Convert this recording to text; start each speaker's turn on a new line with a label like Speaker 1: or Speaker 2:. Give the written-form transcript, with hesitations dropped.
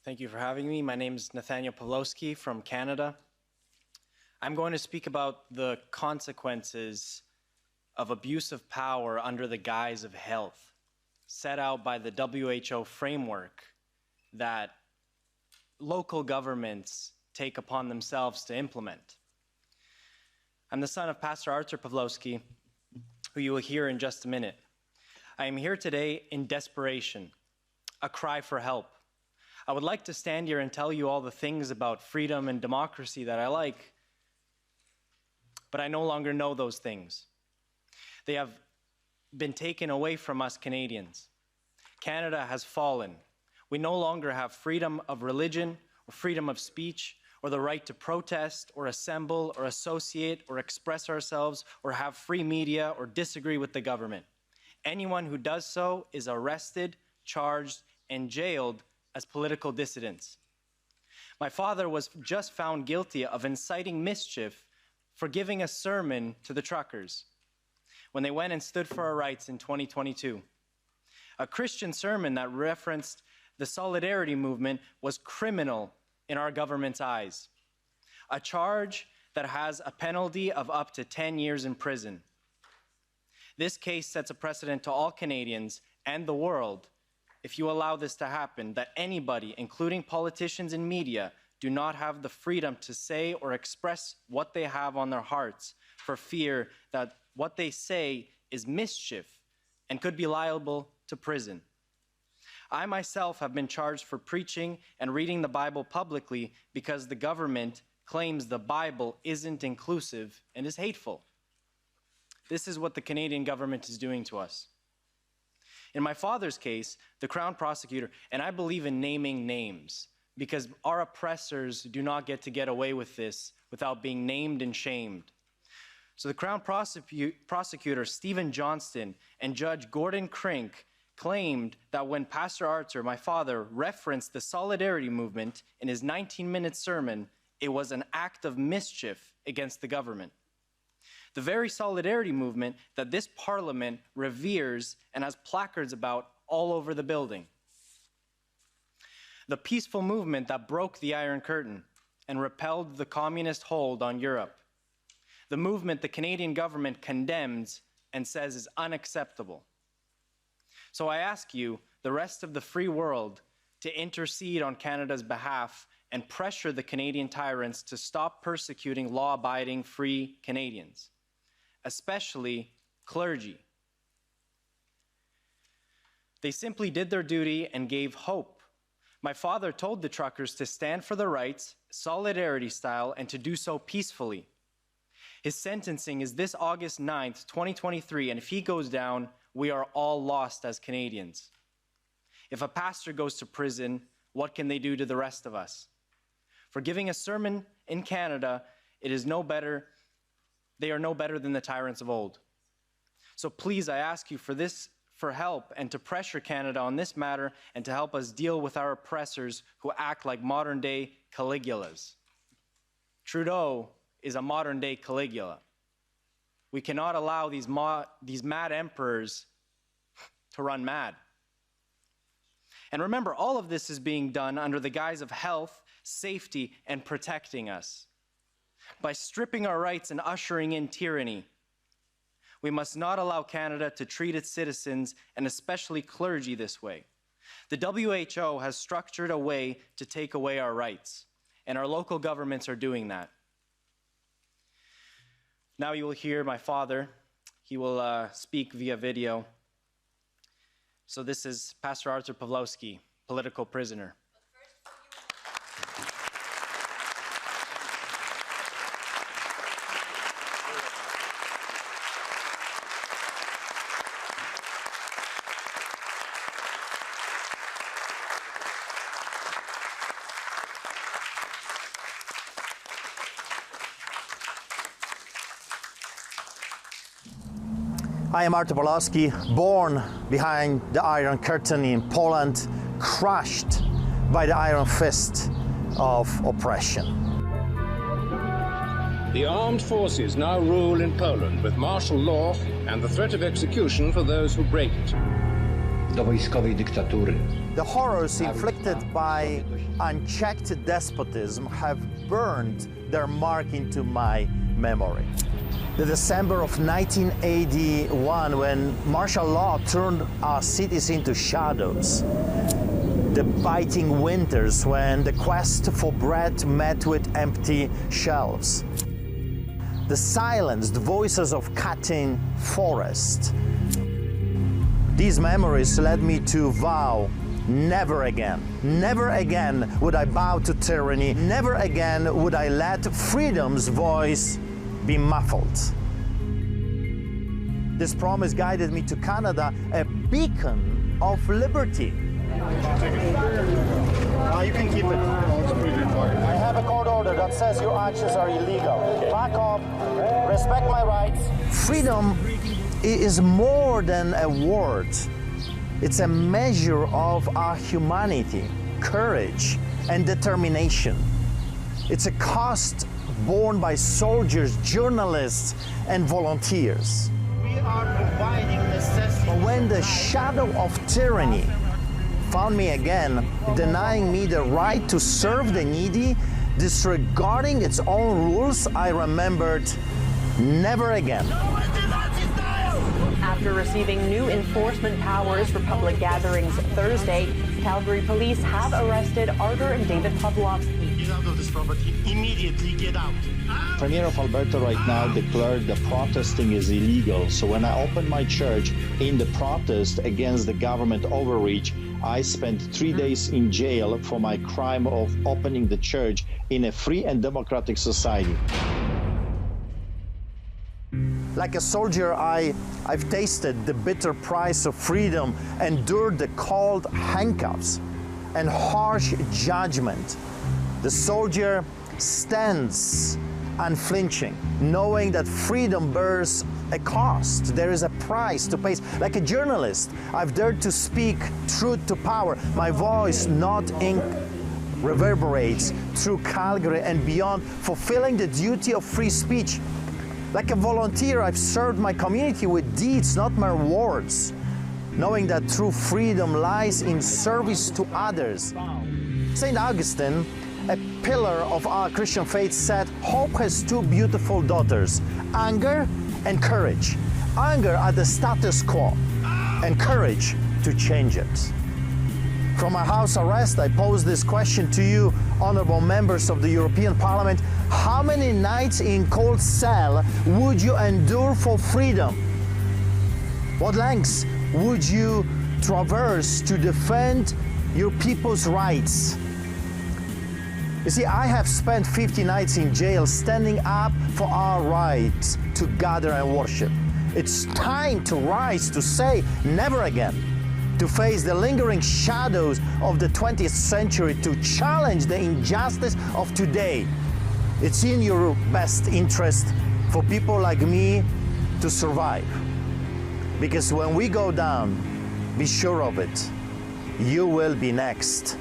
Speaker 1: Thank you for having me. My name is Nathaniel Pawlowski from Canada. I'm going to speak about the consequences of abuse of power under the guise of health, set out by the WHO framework that local governments take upon themselves to implement. I'm the son of Pastor Artur Pawlowski, who you will hear in just a minute. I am here today in desperation, a cry for help. I would like to stand here and tell you all the things about freedom and democracy that I like, but I no longer know those things. They have been taken away from us Canadians. Canada has fallen. We no longer have freedom of religion or freedom of speech or the right to protest or assemble or associate or express ourselves or have free media or disagree with the government. Anyone who does so is arrested, charged, and jailed as political dissidents. My father was just found guilty of inciting mischief for giving a sermon to the truckers when they went and stood for our rights in 2022. A Christian sermon that referenced the solidarity movement was criminal in our government's eyes. A charge that has a penalty of up to 10 years in prison. This case sets a precedent to all Canadians and the world if you allow this to happen, that anybody, including politicians and media, do not have the freedom to say or express what they have on their hearts for fear that what they say is mischief and could be liable to prison. I myself have been charged for preaching and reading the Bible publicly because the government claims the Bible isn't inclusive and is hateful. This is what the Canadian government is doing to us. In my father's case, the Crown prosecutor, and I believe in naming names because our oppressors do not get to get away with this without being named and shamed. So the Crown prosecutor, Stephen Johnston, and Judge Gordon Crink claimed that when Pastor Artur, my father, referenced the solidarity movement in his 19-minute sermon, it was an act of mischief against the government. The very solidarity movement that this parliament reveres and has placards about all over the building. The peaceful movement that broke the Iron Curtain and repelled the communist hold on Europe. The movement the Canadian government condemns and says is unacceptable. So I ask you, the rest of the free world, to intercede on Canada's behalf and pressure the Canadian tyrants to stop persecuting law-abiding free Canadians, especially clergy. They simply did their duty and gave hope. My father told the truckers to stand for their rights, solidarity style, and to do so peacefully. His sentencing is this August 9th, 2023, and if he goes down, we are all lost as Canadians. If a pastor goes to prison, what can they do to the rest of us? For giving a sermon in Canada, they are no better than the tyrants of old. So please, I ask you for help and to pressure Canada on this matter and to help us deal with our oppressors who act like modern-day Caligulas. Trudeau is a modern-day Caligula. We cannot allow these mad emperors to run mad. And remember, all of this is being done under the guise of health, safety, and protecting us. By stripping our rights and ushering in tyranny, we must not allow Canada to treat its citizens, and especially clergy, this way. The WHO has structured a way to take away our rights, and our local governments are doing that. Now you will hear my father. He will speak via video. So this is Pastor Artur Pawlowski, political prisoner.
Speaker 2: I am Artur Pawlowski, born behind the Iron Curtain in Poland, crushed by the iron fist of oppression.
Speaker 3: The armed forces now rule in Poland with martial law and the threat of execution for those who break it. do wojskowej dyktatury.
Speaker 2: The horrors inflicted by unchecked despotism have burned their mark into my memory. The December of 1981, when martial law turned our cities into shadows. The biting winters when the quest for bread met with empty shelves. The silenced voices of cutting forest. These memories led me to vow, never again would I bow to tyranny, never again would I let freedom's voice be muffled. This promise guided me to Canada, a beacon of liberty. You can keep it. I have a court order that says your actions are illegal. Back off, respect my rights. Freedom is more than a word. It's a measure of our humanity, courage, and determination. It's a cost borne by soldiers, journalists, and volunteers. We are providing necessity. But when the shadow of tyranny found me again, denying me the right to serve the needy, disregarding its own rules, I remembered, never again.
Speaker 4: After receiving new enforcement powers for public gatherings Thursday, Calgary police have arrested Arthur and David Pawlowski.
Speaker 2: Get out of this property. Immediately get out.
Speaker 5: Premier of Alberta right now declared that protesting is illegal. So when I opened my church in the protest against the government overreach, I spent 3 days in jail for my crime of opening the church in a free and democratic society.
Speaker 2: Like a soldier, I've tasted the bitter price of freedom, endured the cold handcuffs and harsh judgment. The soldier stands unflinching, knowing that freedom bears a cost. There is a price to pay. Like a journalist, I've dared to speak truth to power. My voice, not ink, reverberates through Calgary and beyond, fulfilling the duty of free speech. Like a volunteer, I've served my community with deeds, not mere words, knowing that true freedom lies in service to others. St. Augustine, a pillar of our Christian faith, said, hope has two beautiful daughters, anger and courage. Anger at the status quo, and courage to change it. From my house arrest, I pose this question to you, honorable members of the European Parliament. How many nights in cold cell would you endure for freedom? What lengths would you traverse to defend your people's rights? You see, I have spent 50 nights in jail standing up for our right to gather and worship. It's time to rise, to say never again, to face the lingering shadows of the 20th century, to challenge the injustice of today. It's in your best interest for people like me to survive. Because when we go down, be sure of it, you will be next.